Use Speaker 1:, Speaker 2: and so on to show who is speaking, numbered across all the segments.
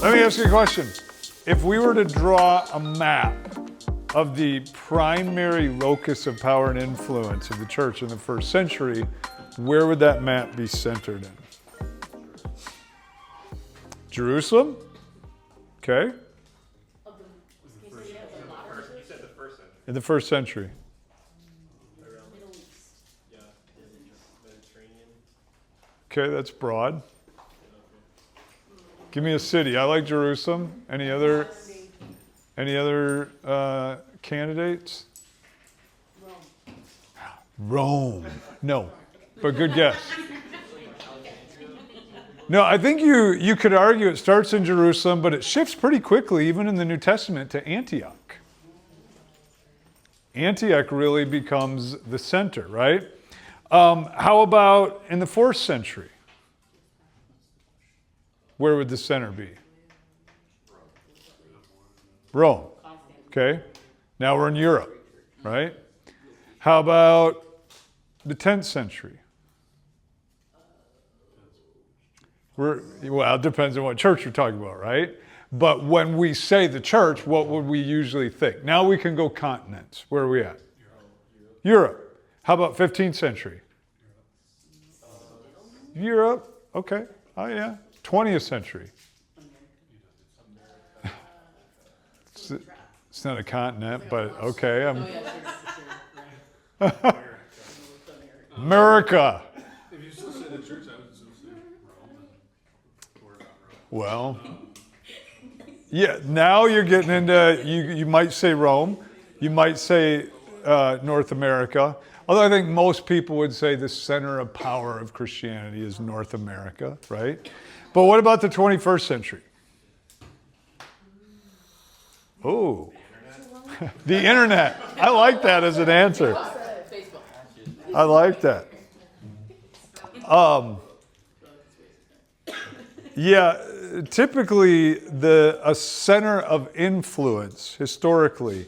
Speaker 1: Let me ask you a question. If we were to draw a map of the primary locus of power and influence of the church in the first century, where would that map be centered in? Jerusalem? Okay. In the first century. Okay, that's broad. Give me a city. I like Jerusalem. Any other candidates? Rome. No, but good guess. No, I think you could argue it starts in Jerusalem, but it shifts pretty quickly, even in the New Testament, to Antioch. Antioch really becomes the center, right? How about in the 4th century? Where would the center be? Rome. Okay. Now we're in Europe, right? How about the 10th century? Well, it depends on what church you're talking about, right? But when we say the church, what would we usually think? Now we can go continents. Where are we at? Europe. How about 15th century? Europe. Okay. Oh, yeah. 20th century. It's not a continent, but okay. America.
Speaker 2: If you still say the church, I would still say Rome.
Speaker 1: Well, yeah, now you're getting into, you might say Rome. You might say North America. Although I think most people would say the center of power of Christianity is North America, right? But what about the 21st century? Oh, the internet. I like that as an answer. I like that. Yeah, typically a center of influence historically,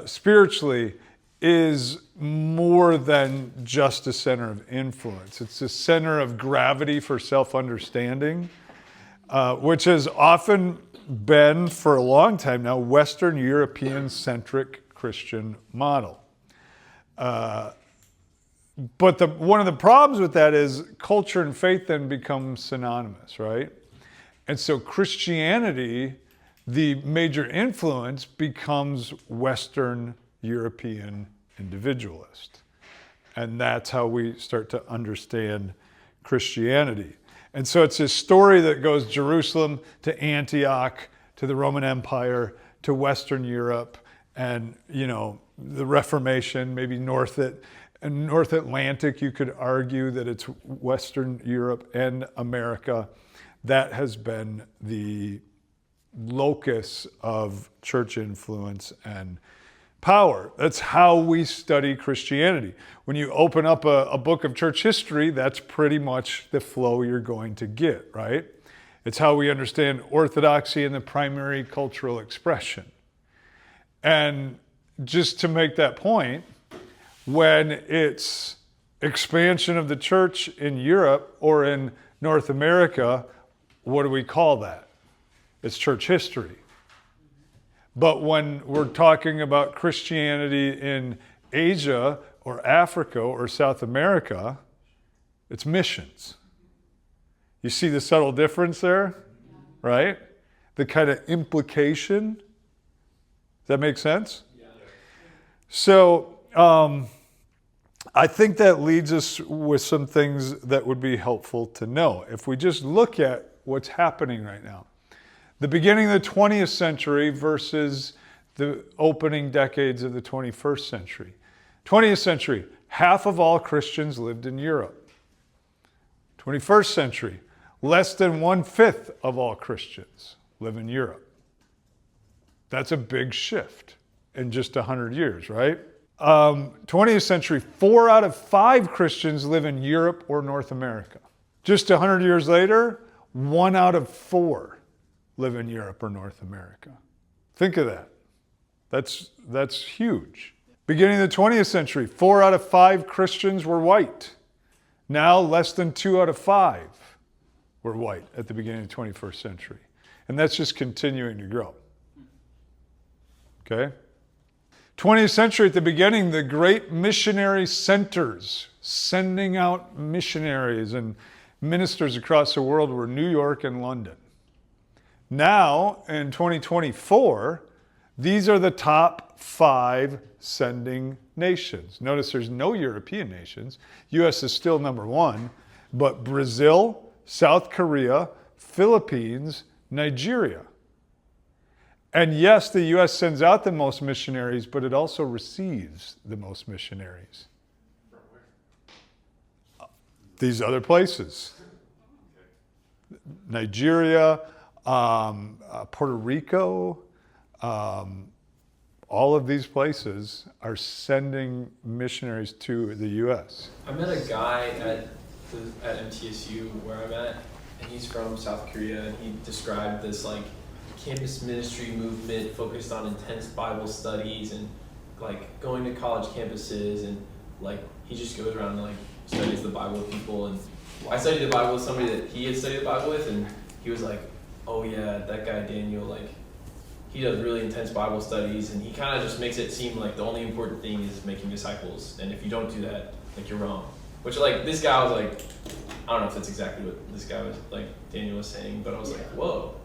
Speaker 1: spiritually, is more than just a center of influence. It's a center of gravity for self-understanding, which has often been, for a long time now, Western European-centric Christian model. But one of the problems with that is culture and faith then become synonymous, right? And so Christianity, the major influence, becomes Western European individualist. And that's how we start to understand Christianity. And so it's this story that goes Jerusalem to Antioch, to the Roman Empire, to Western Europe, and, the Reformation, maybe North Atlantic, you could argue that it's Western Europe and America. That has been the locus of church influence and power. That's how we study Christianity. When you open up a book of church history, that's pretty much the flow you're going to get, right? It's how we understand orthodoxy and the primary cultural expression. And just to make that point, when it's expansion of the church in Europe or in North America, what do we call that? It's church history. But when we're talking about Christianity in Asia or Africa or South America, it's missions. You see the subtle difference there, right? The kind of implication. Does that make sense? Yeah. So I think that leads us with some things that would be helpful to know. If we just look at what's happening right now. The beginning of the 20th century versus the opening decades of the 21st century. 20th century, half of all Christians lived in Europe. 21st century, less than 1/5 of all Christians live in Europe. That's a big shift in just 100 years, right? 20th century, 4 out of 5 Christians live in Europe or North America. Just 100 years later, 1 out of 4 live in Europe or North America. Think of that. That's huge. Beginning of the 20th century, 4 out of 5 Christians were white. Now less than 2 out of 5 were white at the beginning of the 21st century. And that's just continuing to grow. Okay? 20th century, at the beginning, the great missionary centers sending out missionaries and ministers across the world were New York and London. Now, in 2024, these are the top 5 sending nations. Notice there's no European nations. U.S. is still number 1, but Brazil, South Korea, Philippines, Nigeria. And yes, the U.S. sends out the most missionaries, but it also receives the most missionaries. These other places. Nigeria, Puerto Rico, all of these places are sending missionaries to the U.S.
Speaker 3: I met a guy at MTSU where I'm at, and he's from South Korea, and he described this like campus ministry movement focused on intense Bible studies and like going to college campuses, and like he just goes around and like studies the Bible with people. And I studied the Bible with somebody that he had studied the Bible with, and he was like, oh yeah, that guy Daniel, like he does really intense Bible studies, and he kind of just makes it seem like the only important thing is making disciples, and if you don't do that, like you're wrong. Which like this guy was like, I don't know if that's exactly what this guy was like Daniel was saying, but I was like, whoa,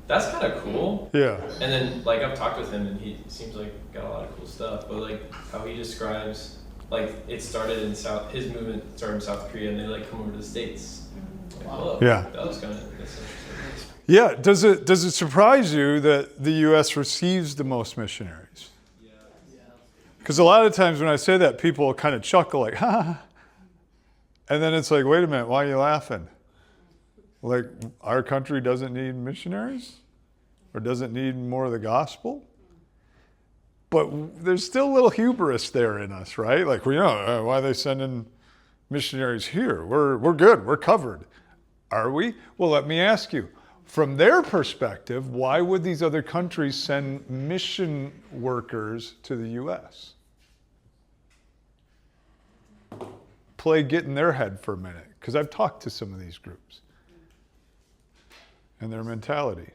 Speaker 3: that's kind of cool.
Speaker 1: Yeah.
Speaker 3: And then like I've talked with him, and he seems like got a lot of cool stuff, but like how he describes like it started in his movement started in South Korea, and they like come over to the States. Like, whoa,
Speaker 1: Yeah.
Speaker 3: that was kind of interesting.
Speaker 1: Yeah. Does it surprise you that the U.S. receives the most missionaries? Because a lot of times when I say that, people kind of chuckle like, ha. And then it's like, wait a minute, why are you laughing? Like, our country doesn't need missionaries? Or doesn't need more of the gospel? But there's still a little hubris there in us, right? Like, we know, why are they sending missionaries here? We're good, we're covered. Are we? Well, let me ask you, from their perspective, why would these other countries send mission workers to the U.S.? Play get in their head for a minute, because I've talked to some of these groups and their mentality.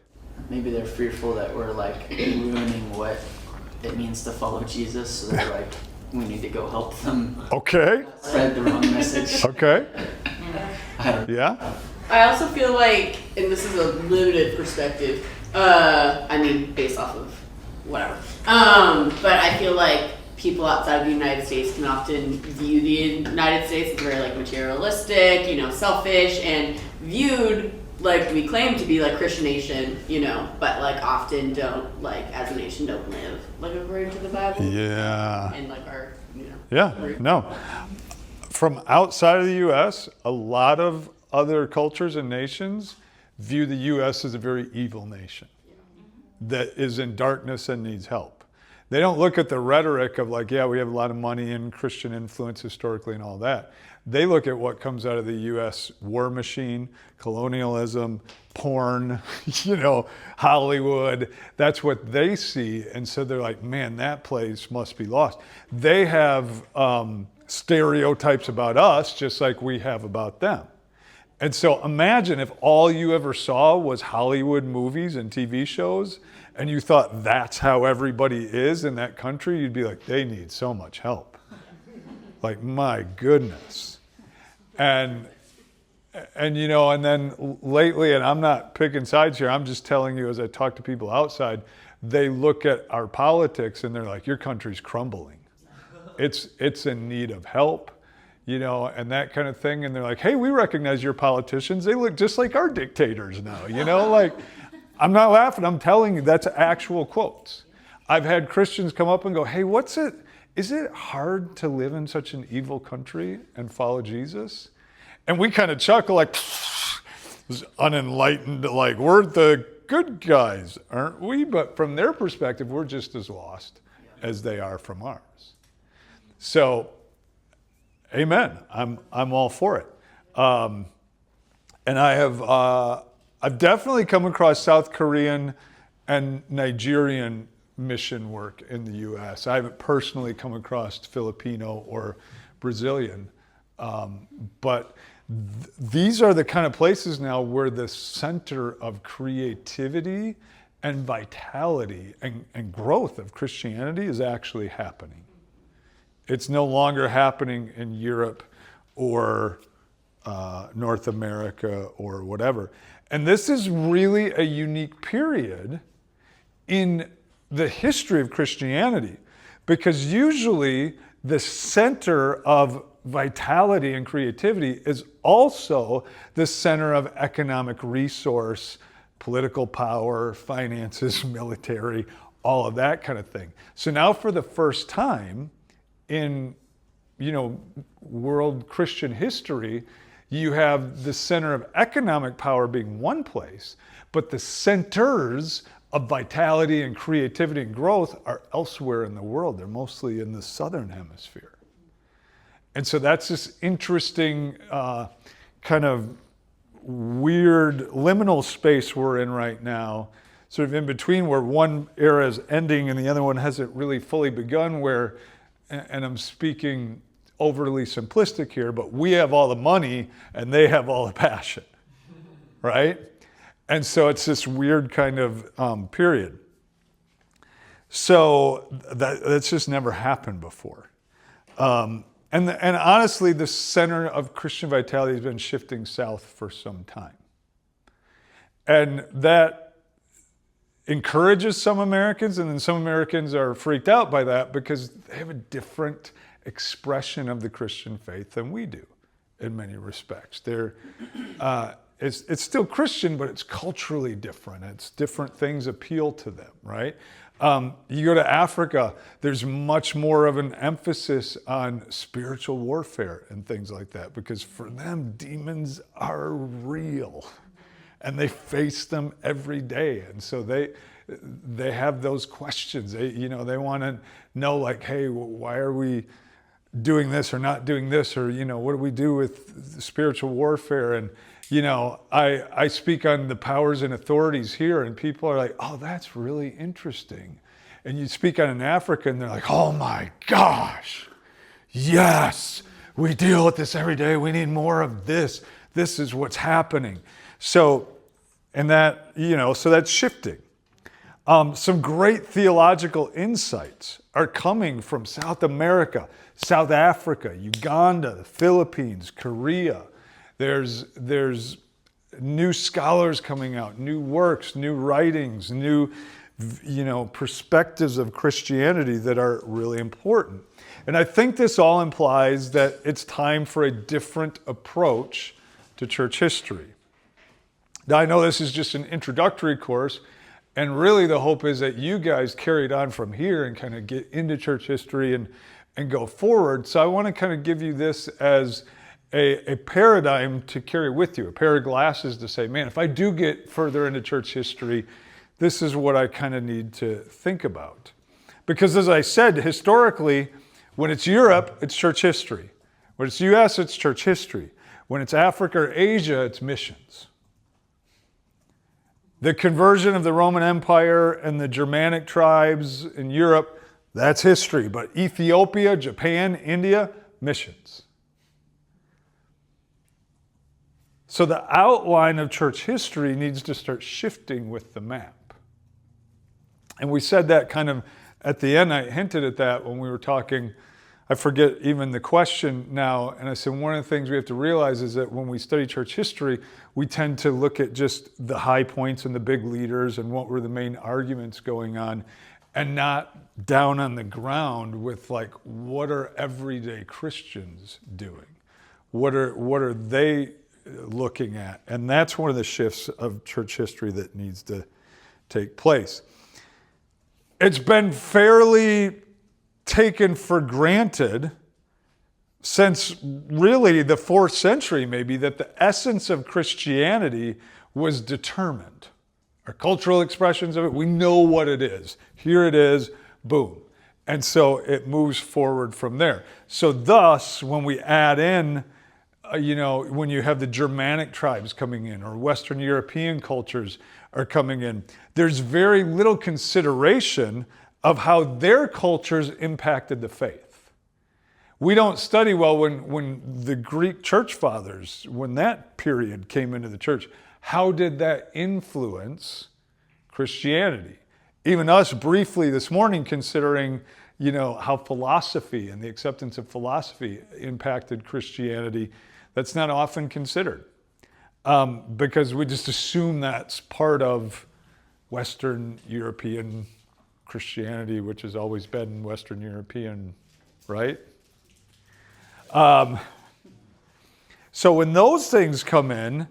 Speaker 4: Maybe they're fearful that we're like ruining what it means to follow Jesus, so they're like, we need to go help them
Speaker 1: Okay.
Speaker 4: spread the wrong message.
Speaker 1: Okay.
Speaker 4: I don't know.
Speaker 1: Yeah.
Speaker 5: I also feel like, and this is a limited perspective, I mean, based off of whatever, but I feel like people outside of the United States can often view the United States as very like materialistic, selfish, and viewed like we claim to be like Christian nation, but like often don't like as a nation don't live like according to the Bible.
Speaker 1: Yeah.
Speaker 5: And like our,
Speaker 1: Yeah. No. From outside of the U.S., a lot of other cultures and nations view the U.S. as a very evil nation that is in darkness and needs help. They don't look at the rhetoric of like, yeah, we have a lot of money and Christian influence historically and all that. They look at what comes out of the U.S. war machine, colonialism, porn, Hollywood. That's what they see. And so they're like, man, that place must be lost. They have stereotypes about us just like we have about them. And so imagine if all you ever saw was Hollywood movies and TV shows, and you thought that's how everybody is in that country, you'd be like, they need so much help. Like, my goodness. And then lately, and I'm not picking sides here, I'm just telling you as I talk to people outside, they look at our politics and they're like, your country's crumbling. It's in need of help. And that kind of thing. And they're like, hey, we recognize your politicians. They look just like our dictators now, like, I'm not laughing. I'm telling you, that's actual quotes. I've had Christians come up and go, hey, is it hard to live in such an evil country and follow Jesus? And we kind of chuckle like, unenlightened, like, we're the good guys, aren't we? But from their perspective, we're just as lost as they are from ours. So, amen. I'm all for it. And I've definitely come across South Korean and Nigerian mission work in the U.S. I haven't personally come across Filipino or Brazilian, but these are the kind of places now where the center of creativity and vitality and growth of Christianity is actually happening. It's no longer happening in Europe or North America or whatever. And this is really a unique period in the history of Christianity, because usually the center of vitality and creativity is also the center of economic resource, political power, finances, military, all of that kind of thing. So now for the first time in, world Christian history, you have the center of economic power being one place, but the centers of vitality and creativity and growth are elsewhere in the world. They're mostly in the southern hemisphere. And so that's this interesting kind of weird liminal space we're in right now, sort of in between, where one era is ending and the other one hasn't really fully begun, where, and I'm speaking overly simplistic here, but we have all the money and they have all the passion, right? And so it's this weird kind of period. So that's just never happened before. And honestly, the center of Christian vitality has been shifting south for some time. And that encourages some Americans, and then some Americans are freaked out by that because they have a different expression of the Christian faith than we do in many respects. It's still Christian, but it's culturally different. It's different things appeal to them, right? You go to Africa, there's much more of an emphasis on spiritual warfare and things like that, because for them, demons are real and they face them every day. And so they have those questions. They want to know, like, hey, why are we doing this or not doing this? Or, what do we do with spiritual warfare? And, I speak on the powers and authorities here, and people are like, oh, that's really interesting. And you speak on in Africa, and they're like, oh my gosh, yes, we deal with this every day. We need more of this. This is what's happening. So, and that, so that's shifting. Some great theological insights are coming from South America, South Africa, Uganda, the Philippines, Korea. There's new scholars coming out, new works, new writings, new, perspectives of Christianity that are really important. And I think this all implies that it's time for a different approach to church history. Now, I know this is just an introductory course, and really the hope is that you guys carry it on from here and kind of get into church history and go forward. So I want to kind of give you this as a paradigm to carry with you, a pair of glasses to say, man, if I do get further into church history, this is what I kind of need to think about. Because as I said, historically, when it's Europe, it's church history. When it's US, it's church history. When it's Africa or Asia, it's missions. The conversion of the Roman Empire and the Germanic tribes in Europe, that's history. But Ethiopia, Japan, India, missions. So the outline of church history needs to start shifting with the map. And we said that kind of at the end. I hinted at that when we were talking. I forget even the question now. And I said, one of the things we have to realize is that when we study church history, we tend to look at just the high points and the big leaders and what were the main arguments going on, and not down on the ground with, like, what are everyday Christians doing? What are they looking at? And that's one of the shifts of church history that needs to take place. It's been fairly taken for granted since really the 4th century, maybe, that the essence of Christianity was determined. Our cultural expressions of it, we know what it is. Here it is, boom. And so it moves forward from there. So thus, when we add in, when you have the Germanic tribes coming in, or Western European cultures are coming in, there's very little consideration of how their cultures impacted the faith. We don't study well when the Greek church fathers, when that period came into the church, how did that influence Christianity? Even us briefly this morning considering, how philosophy and the acceptance of philosophy impacted Christianity. That's not often considered because we just assume that's part of Western European Christianity, which has always been Western European, right? So when those things come in,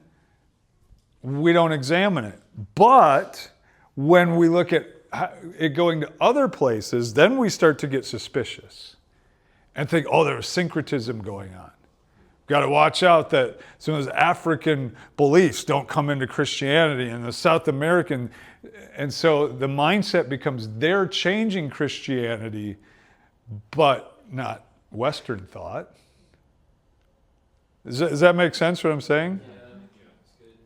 Speaker 1: we don't examine it. But when we look at it going to other places, then we start to get suspicious and think, oh, there's syncretism going on. Got to watch out that some of those African beliefs don't come into Christianity and the South American. And so the mindset becomes they're changing Christianity, but not Western thought. Does that make sense what I'm saying?
Speaker 3: Yeah, it's good.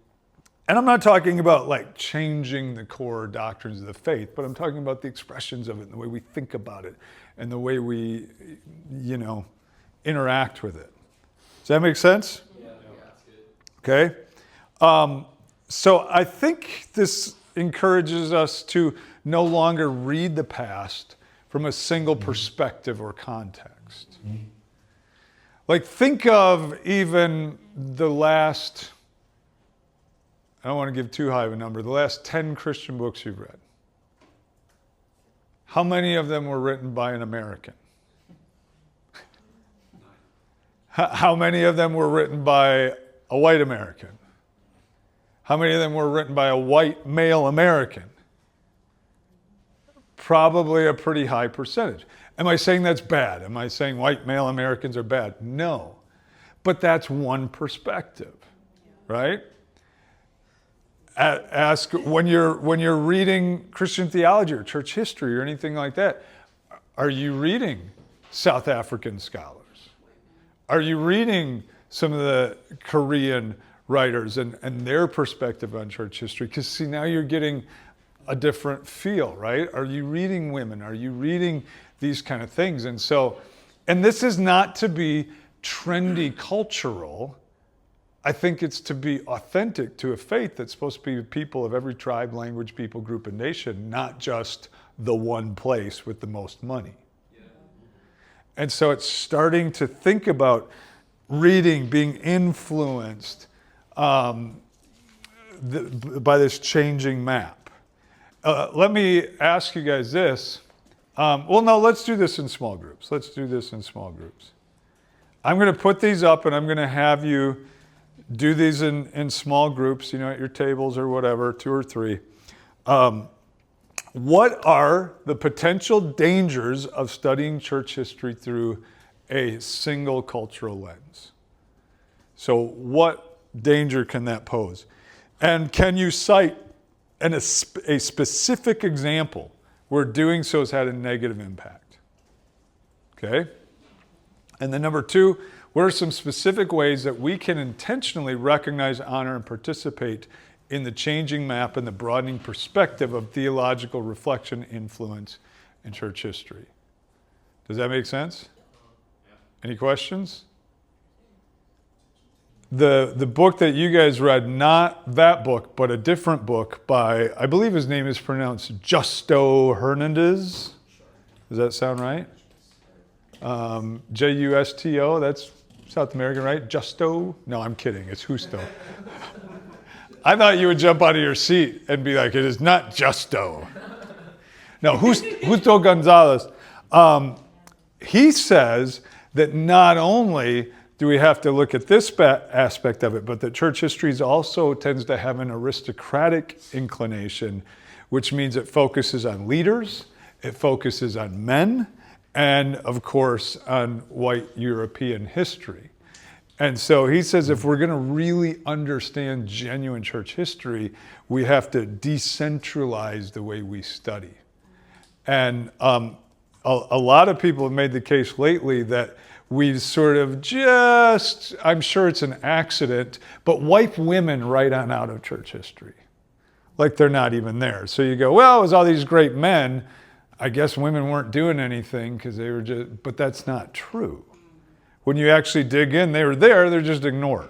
Speaker 1: And I'm not talking about like changing the core doctrines of the faith, but I'm talking about the expressions of it and the way we think about it and the way we, interact with it. Does that make sense?
Speaker 3: Yeah, that's good.
Speaker 1: Okay. So I think this encourages us to no longer read the past from a single perspective or context. Like think of even the last, I don't want to give too high of a number, the last 10 Christian books you've read. How many of them were written by an American? How many of them were written by a white American? How many of them were written by a white male American? Probably a pretty high percentage. Am I saying that's bad? Am I saying white male Americans are bad? No. But that's one perspective, right? Ask when you're reading Christian theology or church history or anything like that, are you reading South African scholars? Are you reading some of the Korean writers and their perspective on church history? Because see, now you're getting a different feel, right? Are you reading women? Are you reading these kind of things? And so, and this is not to be trendy cultural. I think it's to be authentic to a faith that's supposed to be people of every tribe, language, people, group, and nation, not just the one place with the most money. And so it's starting to think about reading, being influenced by this changing map. Let me ask you guys this. Let's do this in small groups. I'm going to put these up and I'm going to have you do these in small groups, at your tables or whatever, 2 or 3. What are the potential dangers of studying church history through a single cultural lens? So what danger can that pose? And can you cite a specific example where doing so has had a negative impact? Okay? And then number 2, what are some specific ways that we can intentionally recognize, honor, and participate in the changing map and the broadening perspective of theological reflection, influence, in church history? Does that make sense? Any questions? The book that you guys read, not that book, but a different book by, I believe his name is pronounced Justo Hernandez. Does that sound right? Justo, that's South American, right? Justo? No, I'm kidding. It's Justo. I thought you would jump out of your seat and be like, it is not Justo. No, Justo Gonzalez. He says that not only do we have to look at this aspect of it, but that church history also tends to have an aristocratic inclination, which means it focuses on leaders, it focuses on men, and of course on white European history. And so he says if we're going to really understand genuine church history, we have to decentralize the way we study. And a lot of people have made the case lately that we sort of just, I'm sure it's an accident, but wipe women right on out of church history. Like they're not even there. So you go, well, it was all these great men. I guess women weren't doing anything because they were just, but that's not true. When you actually dig in, they were there, they're just ignored.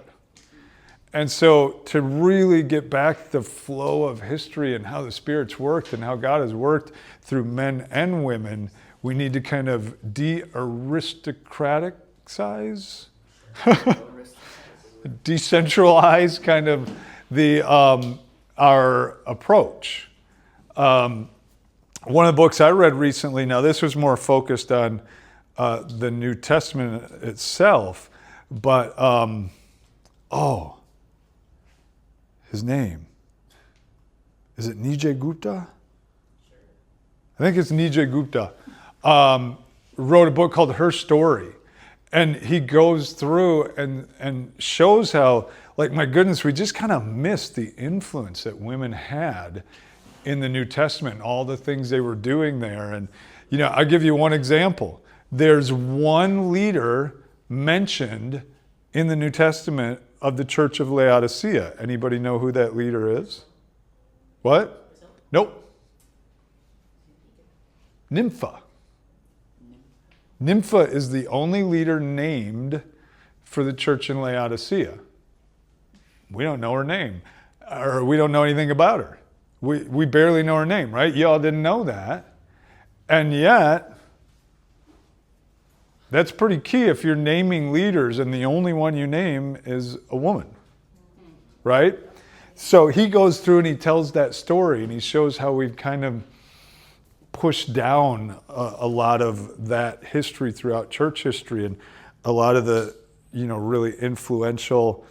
Speaker 1: And so to really get back the flow of history and how the Spirit's worked and how God has worked through men and women, we need to kind of de-aristocraticize, decentralize kind of the our approach. One of the books I read recently, now this was more focused on the New Testament itself, but his name. Is it Nijay Gupta? I think it's Nijay Gupta. Wrote a book called Her Story. And he goes through and shows how, like, my goodness, we just kind of missed the influence that women had in the New Testament, all the things they were doing there. And, you know, I'll give you one example. There's one leader mentioned in the New Testament of the Church of Laodicea. Anybody know who that leader is? What? Nope. Nympha. Nympha is the only leader named for the church in Laodicea. We don't know her name, or we don't know anything about her. We barely know her name, right? Y'all didn't know that. And yet, that's pretty key if you're naming leaders and the only one you name is a woman, right? So he goes through and he tells that story and he shows how we've kind of pushed down a lot of that history throughout church history, and a lot of the, you know, really influential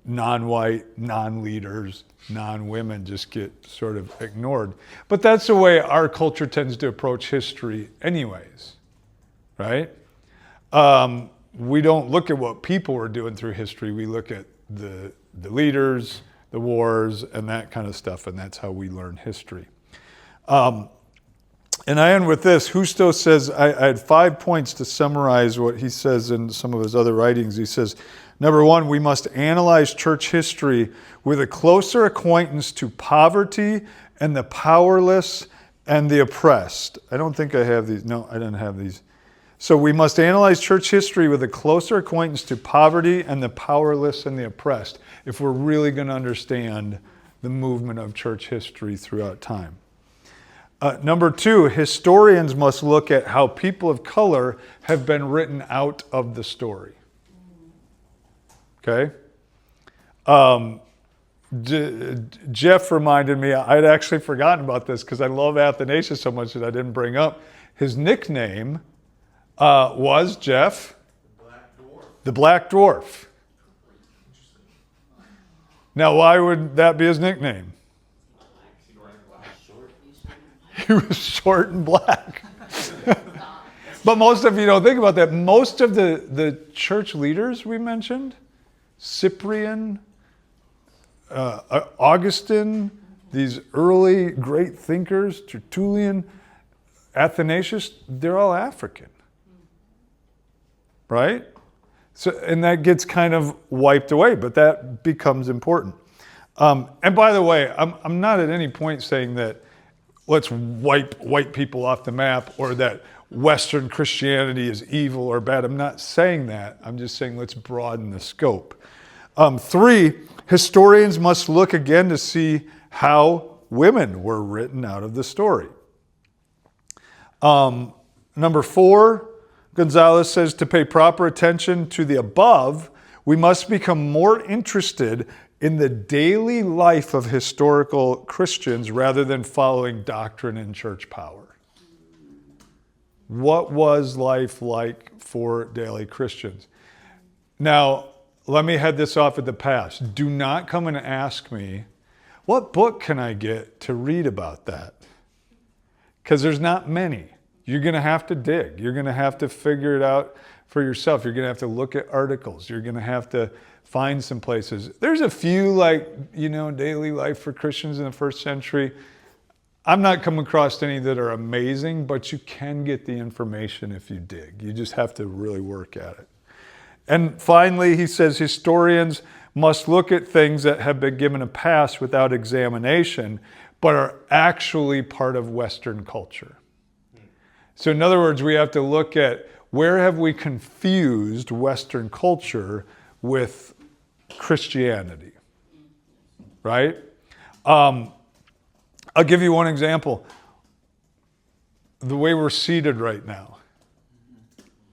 Speaker 1: non-white, non-leaders, non-women just get sort of ignored. But that's the way our culture tends to approach history anyways, right? We don't look at what people were doing through history. We look at the leaders, the wars, and that kind of stuff, and that's how we learn history. And I end with this. Husto says, I had 5 points to summarize what he says in some of his other writings. He says, number one, we must analyze church history with a closer acquaintance to poverty and the powerless and the oppressed. I don't think I have these. No, I didn't have these. So we must analyze church history with a closer acquaintance to poverty and the powerless and the oppressed if we're really going to understand the movement of church history throughout time. Number two, historians must look at how people of color have been written out of the story. Okay? Jeff reminded me, I'd actually forgotten about this because I love Athanasius so much that I didn't bring up. His nickname was, Jeff? The Black Dwarf. Now, why would that be his nickname? He was short and black. But most of you don't think about that. Most of the church leaders we mentioned, Cyprian, Augustine, these early great thinkers, Tertullian, Athanasius, they're all African. Right? So, and that gets kind of wiped away, but that becomes important. And by the way, I'm not at any point saying that let's wipe white people off the map or that Western Christianity is evil or bad. I'm not saying that. I'm just saying let's broaden the scope. 3, historians must look again to see how women were written out of the story. Number 4, Gonzalez says to pay proper attention to the above, we must become more interested in the daily life of historical Christians rather than following doctrine and church power. What was life like for daily Christians? Now, let me head this off at the pass. Do not come and ask me, what book can I get to read about that? Because there's not many. You're going to have to dig. You're going to have to figure it out for yourself. You're going to have to look at articles. You're going to have to find some places. There's a few, like, you know, daily life for Christians in the first century. I'm not coming across any that are amazing, but you can get the information if you dig. You just have to really work at it. And finally, he says historians must look at things that have been given a pass without examination, but are actually part of Western culture. So in other words, we have to look at Where have we confused Western culture with Christianity? Right? I'll give you one example. The way we're seated right now,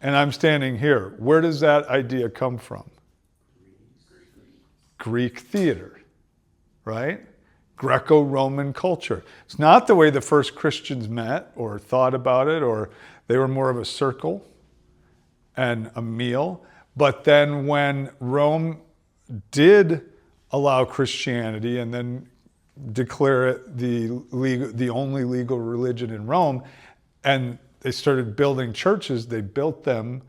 Speaker 1: and I'm standing here, where does that idea come from? Greek theater, right? Greco-Roman culture. It's not the way the first Christians met or thought about it, or they were more of a circle and a meal. But then when Rome did allow Christianity and then declare it the only legal religion in Rome, and they started building churches, they built them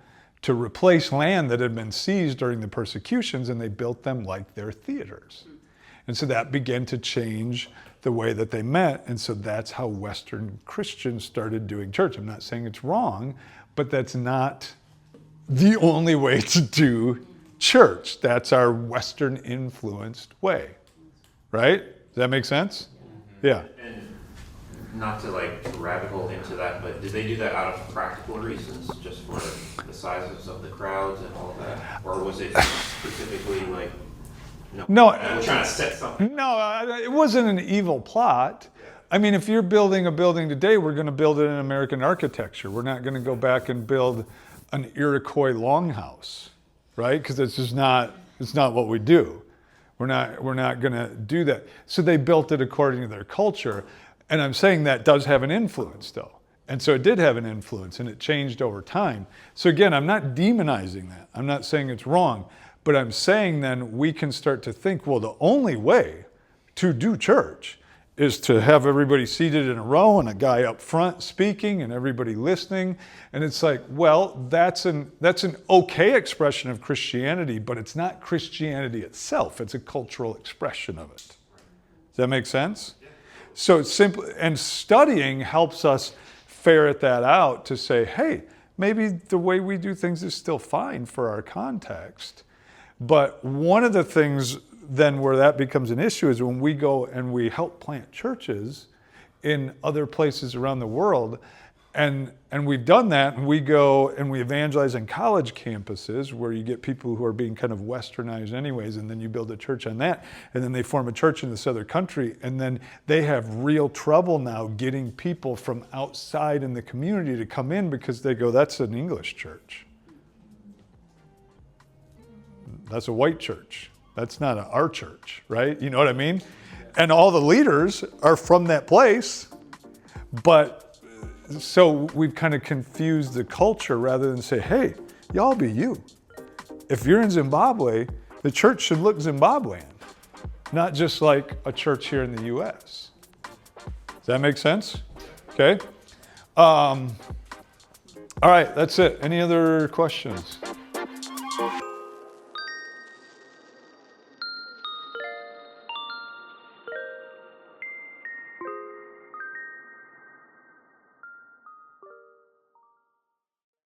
Speaker 1: to replace land that had been seized during the persecutions, and they built them like their theaters. And so that began to change the way that they met, and so that's how Western Christians started doing church. I'm not saying it's wrong, but that's not the only way to do church. That's our Western influenced way, right? Does that make sense? Yeah.
Speaker 6: And not to like rabbit hole into that, but did they do that out of practical reasons, just for the sizes of the crowds and all of that, or was it specifically like,
Speaker 1: No,
Speaker 6: I'm trying to set something?
Speaker 1: no, it wasn't an evil plot. I mean, if you're building a building today, we're going to build it in American architecture. We're not going to go back and build an Iroquois longhouse, right? Because it's just not. It's not what we do. We're not going to do that. So they built it according to their culture. And I'm saying that does have an influence, though. And so it did have an influence, and it changed over time. So again, I'm not demonizing that. I'm not saying it's wrong. But I'm saying then we can start to think, well, the only way to do church is to have everybody seated in a row and a guy up front speaking and everybody listening. And it's like, well, that's an okay expression of Christianity, but it's not Christianity itself. It's a cultural expression of it. Does that make sense? So it's simple, and studying helps us ferret that out to say, hey, maybe the way we do things is still fine for our context. But one of the things then where that becomes an issue is when we go and we help plant churches in other places around the world. And we've done that, and we go and we evangelize in college campuses where you get people who are being kind of westernized anyways, and then you build a church on that, and then they form a church in this other country, and then they have real trouble now getting people from outside in the community to come in because they go, that's an English church. That's a white church. That's not our church, right? You know what I mean? And all the leaders are from that place, but so we've kind of confused the culture rather than say, hey, y'all be you. If you're in Zimbabwe, the church should look Zimbabwean, not just like a church here in the U.S. Does that make sense? Okay. All right, that's it. Any other questions?